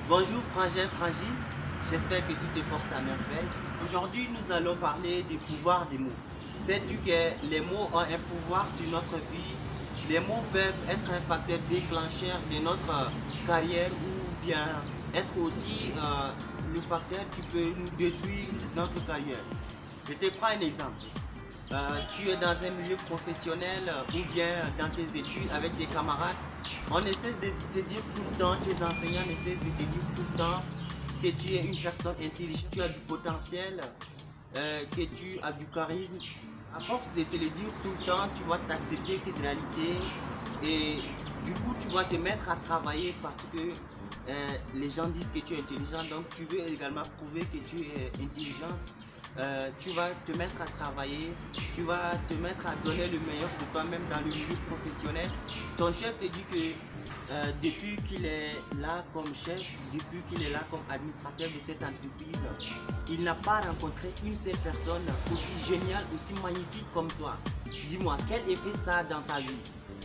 Bonjour frangin, frangine, j'espère que tu te portes à merveille. Aujourd'hui, nous allons parler du pouvoir des mots. Sais-tu que les mots ont un pouvoir sur notre vie? Les mots peuvent être un facteur déclencheur de notre carrière ou bien être aussi le facteur qui peut nous détruire notre carrière. Je te prends un exemple. Tu es dans un milieu professionnel ou bien dans tes études avec tes camarades, on ne cesse de te dire tout le temps, tes enseignants ne cessent de te dire tout le temps que tu es une personne intelligente, tu as du potentiel, que tu as du charisme. À force de te le dire tout le temps, tu vas t'accepter cette réalité et du coup tu vas te mettre à travailler parce que les gens disent que tu es intelligent, donc tu veux également prouver que tu es intelligent. Tu vas te mettre à travailler, tu vas te mettre à donner le meilleur de toi-même dans le milieu professionnel. Ton chef te dit que depuis qu'il est là comme chef, depuis qu'il est là comme administrateur de cette entreprise, il n'a pas rencontré une seule personne aussi géniale, aussi magnifique comme toi. Dis-moi, quel effet ça a dans ta vie?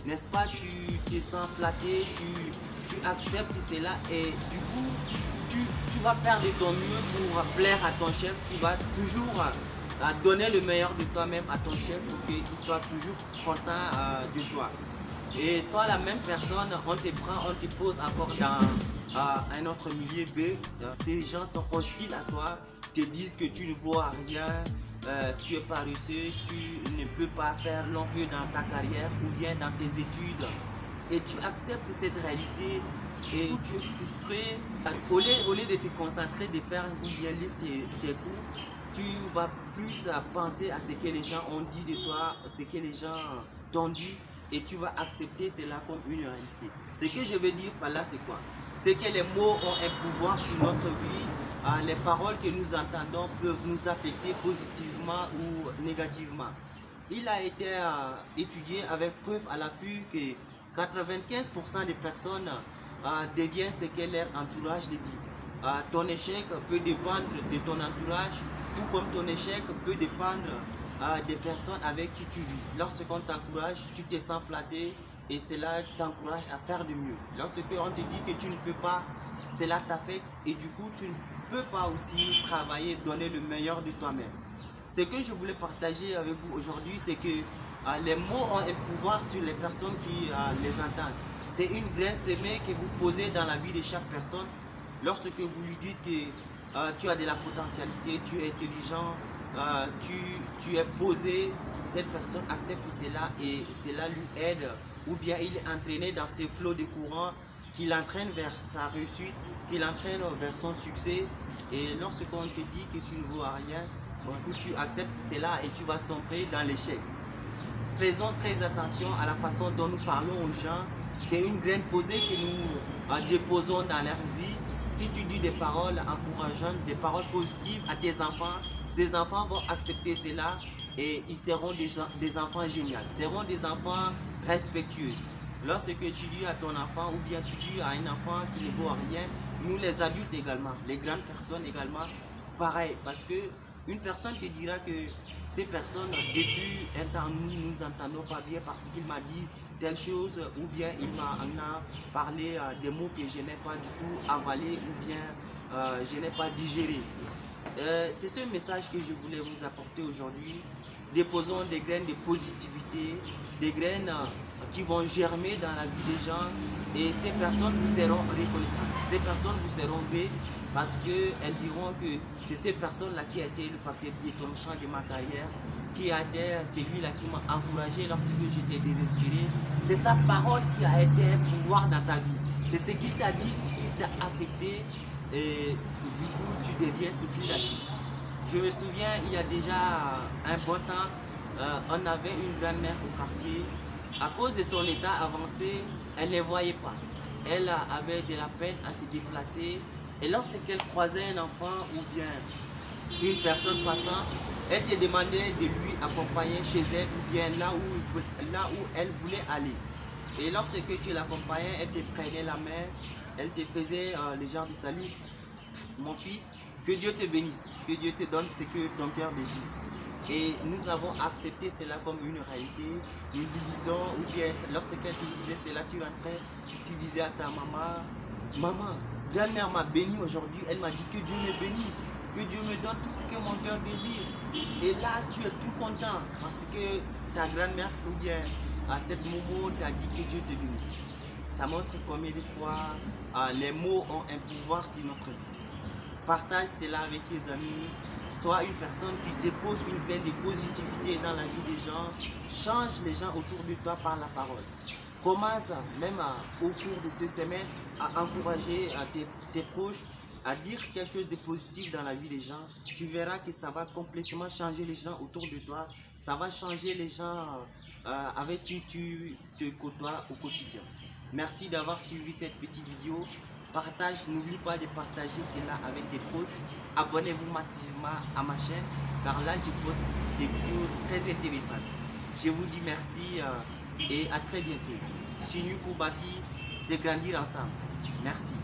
N'est-ce pas, tu te sens flatté, tu acceptes cela et du coup, tu vas faire de ton mieux pour plaire à ton chef. Tu vas toujours donner le meilleur de toi-même à ton chef pour qu'il soit toujours content de toi. Et toi, la même personne, on te prend, on te pose encore dans un autre milieu B. Ces gens sont hostiles à toi, te disent que tu ne vaux rien, tu es paresseux, tu ne peux pas faire long feu dans ta carrière ou bien dans tes études. Et tu acceptes cette réalité et tu es frustré. Au lieu de te concentrer, de faire ou bien lire tes cours, tu vas plus penser à ce que les gens ont dit de toi, ce que les gens t'ont dit et tu vas accepter cela comme une réalité. Ce que je veux dire par là, c'est quoi? C'est que les mots ont un pouvoir sur notre vie. Les paroles que nous entendons peuvent nous affecter positivement ou négativement. Il a été étudié avec preuve à l'appui que 95% des personnes deviennent ce que leur entourage les dit. Ton échec peut dépendre de ton entourage, tout comme ton échec peut dépendre des personnes avec qui tu vis. Lorsqu'on t'encourage, tu te sens flatté et cela t'encourage à faire de mieux. Lorsqu'on te dit que tu ne peux pas, cela t'affecte et du coup tu ne peux pas aussi travailler, donner le meilleur de toi-même. Ce que je voulais partager avec vous aujourd'hui, c'est que les mots ont un pouvoir sur les personnes qui les entendent. C'est une graine semée que vous posez dans la vie de chaque personne. Lorsque vous lui dites que tu as de la potentialité, tu es intelligent, tu es posé, cette personne accepte cela et cela lui aide. Ou bien il est entraîné dans ces flots de courant qui l'entraîne vers sa réussite, qui l'entraîne vers son succès. Et lorsqu'on te dit que tu ne vaux rien, du coup, tu acceptes cela et tu vas sombrer dans l'échec. Faisons très attention à la façon dont nous parlons aux gens. C'est une graine posée que nous déposons dans leur vie. Si tu dis des paroles encourageantes, des paroles positives à tes enfants, ces enfants vont accepter cela et ils seront des enfants géniaux, seront des enfants respectueux. Lorsque tu dis à ton enfant ou bien tu dis à un enfant qui ne vaut rien, nous les adultes également, les grandes personnes également, pareil, parce que une personne te dira que ces personnes, depuis un temps, nous ne nous entendons pas bien parce qu'il m'a dit telle chose ou bien il m'a parlé des mots que je n'ai pas du tout avalé ou bien je n'ai pas digéré. C'est ce message que je voulais vous apporter aujourd'hui. Déposons des graines de positivité, des graines qui vont germer dans la vie des gens et ces personnes vous seront reconnaissantes. Ces personnes vous seront vraies parce qu'elles diront que c'est ces personnes-là qui a été le facteur déclenchant de ma carrière, qui a été celui-là qui m'a encouragé lorsque j'étais désespéré. C'est sa parole qui a été un pouvoir dans ta vie. C'est ce qu'il t'a dit qui t'a affecté et du coup tu deviens ce qu'il a dit. Je me souviens, il y a déjà un bon temps, on avait une grand-mère au quartier. À cause de son état avancé, elle ne voyait pas. Elle avait de la peine à se déplacer. Et lorsqu'elle croisait un enfant ou bien une personne passant, elle te demandait de lui accompagner chez elle ou bien là où elle voulait aller. Et lorsque tu l'accompagnais, elle te prenait la main, elle te faisait le genre de salut. Mon fils, que Dieu te bénisse, que Dieu te donne ce que ton cœur désire. Et nous avons accepté cela comme une réalité. Nous lui disons, ou bien lorsqu'elle te disait cela, tu rentrais, tu disais à ta maman, maman, grand-mère m'a béni aujourd'hui, elle m'a dit que Dieu me bénisse, que Dieu me donne tout ce que mon cœur désire. Et là, tu es tout content parce que ta grand-mère ou bien à cette moment t'a dit que Dieu te bénisse. Ça montre combien de fois les mots ont un pouvoir sur notre vie. Partage cela avec tes amis. Sois une personne qui dépose une graine de positivité dans la vie des gens. Change les gens autour de toi par la parole. Commence même au cours de cette semaine à encourager tes proches, à dire quelque chose de positif dans la vie des gens. Tu verras que ça va complètement changer les gens autour de toi. Ça va changer les gens avec qui tu te côtoies au quotidien. Merci d'avoir suivi cette petite vidéo. Partage, n'oublie pas de partager cela avec tes proches. Abonnez-vous massivement à ma chaîne car là je poste des vidéos très intéressantes. Je vous dis merci et à très bientôt. Sinuku Bati, c'est grandir ensemble. Merci.